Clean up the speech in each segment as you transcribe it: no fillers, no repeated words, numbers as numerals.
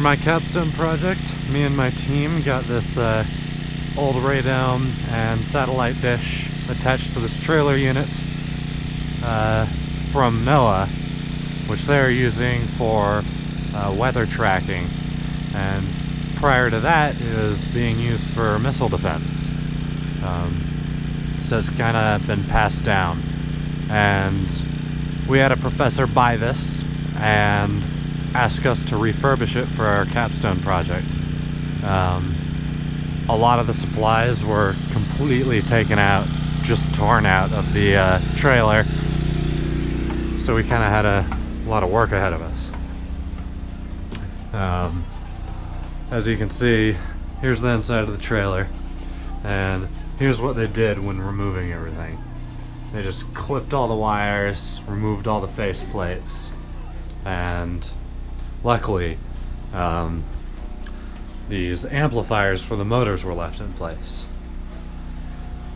For my Capstone project, me and my team got this old radome and satellite dish attached to this trailer unit from NOAA, which they're using for weather tracking, and prior to that it was being used for missile defense. So it's kind of been passed down, and we had a professor buy this and ask us to refurbish it for our Capstone project. A lot of the supplies were completely taken out, just torn out of the trailer, so we kind of had a lot of work ahead of us. As you can see, here's the inside of the trailer, and here's what they did when removing everything. They just clipped all the wires, removed all the face plates, and luckily, these amplifiers for the motors were left in place.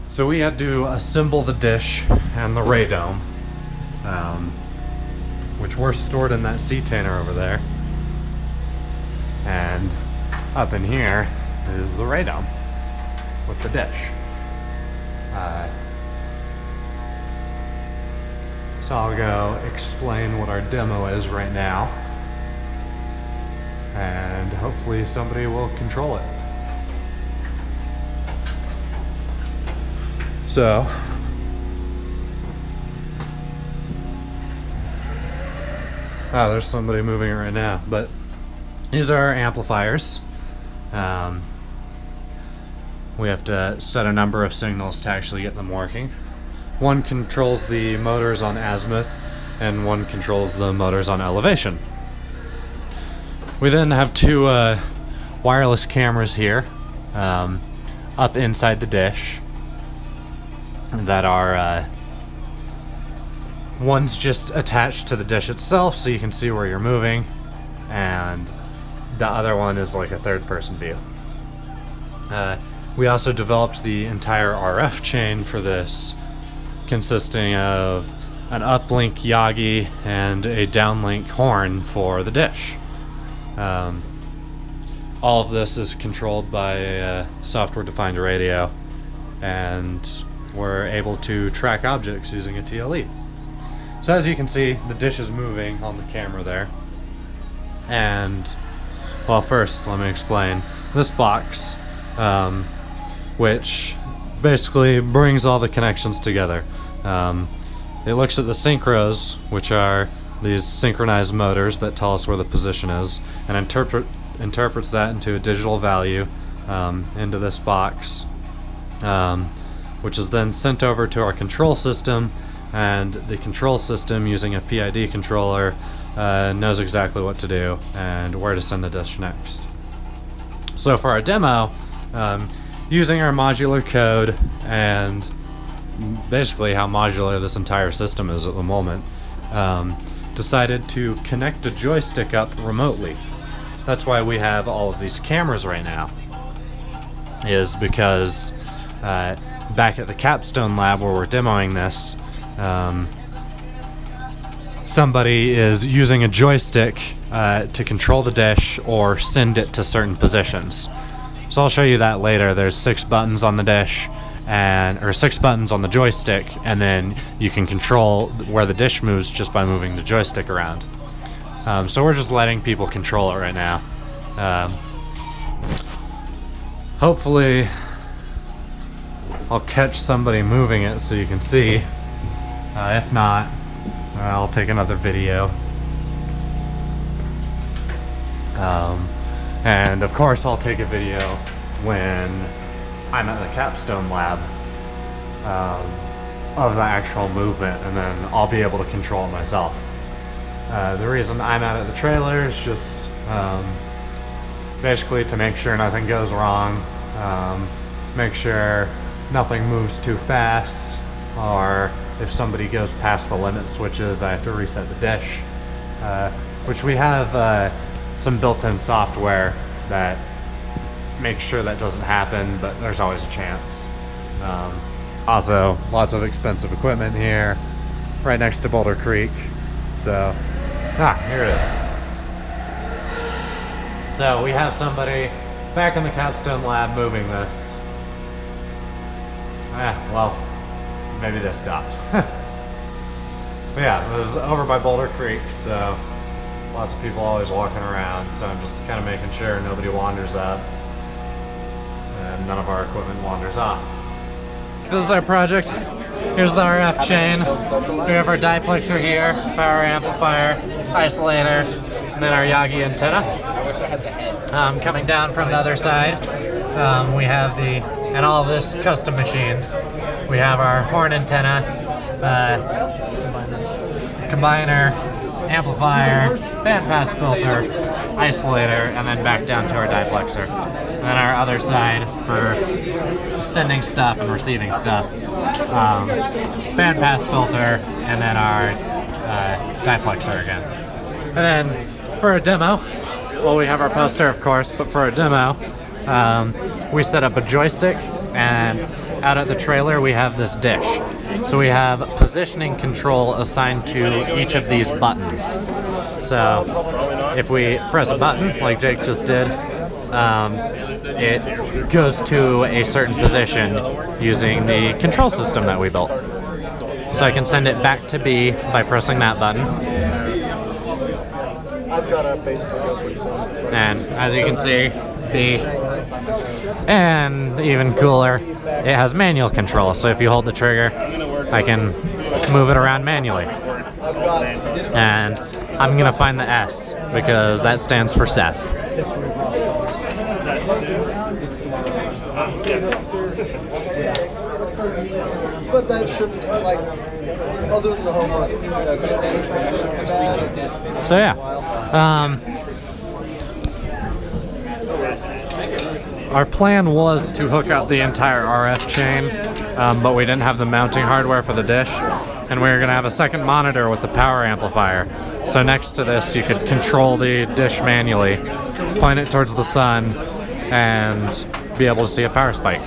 So we had to assemble the dish and the radome, which were stored in that sea tanner over there. And up in here is the radome with the dish. So I'll go explain what our demo is right now, and hopefully somebody will control it. So, there's somebody moving it right now, but these are our amplifiers. We have to set a number of signals to actually get them working. One controls the motors on azimuth, and one controls the motors on elevation. We then have two wireless cameras here up inside the dish that are one's just attached to the dish itself so you can see where you're moving, and the other one is like a third-person view. We also developed the entire RF chain for this, consisting of an uplink Yagi and a downlink horn for the dish. All of this is controlled by a software-defined radio, and we're able to track objects using a TLE. So as you can see, the dish is moving on the camera there. And, well, first let me explain. This box, which basically brings all the connections together. It looks at the synchros, which are these synchronized motors that tell us where the position is, and interprets that into a digital value into this box, which is then sent over to our control system, and the control system, using a PID controller, knows exactly what to do and where to send the dish next. So for our demo, using our modular code and basically how modular this entire system is at the moment, decided to connect a joystick up remotely. That's why we have all of these cameras right now, is because back at the Capstone lab where we're demoing this, somebody is using a joystick to control the dish or send it to certain positions. So I'll show you that later. There's 6 buttons on the dish, or 6 buttons on the joystick, and then you can control where the dish moves just by moving the joystick around. So we're just letting people control it right now. Hopefully I'll catch somebody moving it so you can see. If not, I'll take another video. And of course I'll take a video when I'm at the Capstone lab of the actual movement, and then I'll be able to control it myself. The reason I'm out at the trailer is just basically to make sure nothing goes wrong, make sure nothing moves too fast, or if somebody goes past the limit switches, I have to reset the dish, which we have some built-in software that makes sure that doesn't happen, but there's always a chance. Also, lots of expensive equipment here, right next to Boulder Creek. So, here it is. So we have somebody back in the Capstone lab moving this. Well, maybe they stopped. But yeah, it was over by Boulder Creek, so lots of people always walking around, so I'm just kind of making sure nobody wanders up and none of our equipment wanders off. This is our project. Here's the RF chain. We have our diplexer here, power amplifier, isolator, and then our Yagi antenna. Coming down from the other side, we have and all of this custom machined. We have our horn antenna, combiner, amplifier, bandpass filter, isolator, and then back down to our diplexer. And then our other side for sending stuff and receiving stuff, bandpass filter, and then our diplexer again. And then for a demo, well, we have our poster, of course, but for a demo, we set up a joystick, and out at the trailer we have this dish. So we have positioning control assigned to each of these buttons. So if we press a button, like Jake just did, it goes to a certain position using the control system that we built. So I can send it back to B by pressing that button. And as you can see, B, and even cooler, it has manual control. So if you hold the trigger, I can move it around manually. And I'm gonna find the S because that stands for Seth. But that shouldn't, like, other than the homework. So yeah, our plan was to hook up the entire RF chain, but we didn't have the mounting hardware for the dish, and we were going to have a second monitor with the power amplifier. So next to this, you could control the dish manually, point it towards the sun, and be able to see a power spike.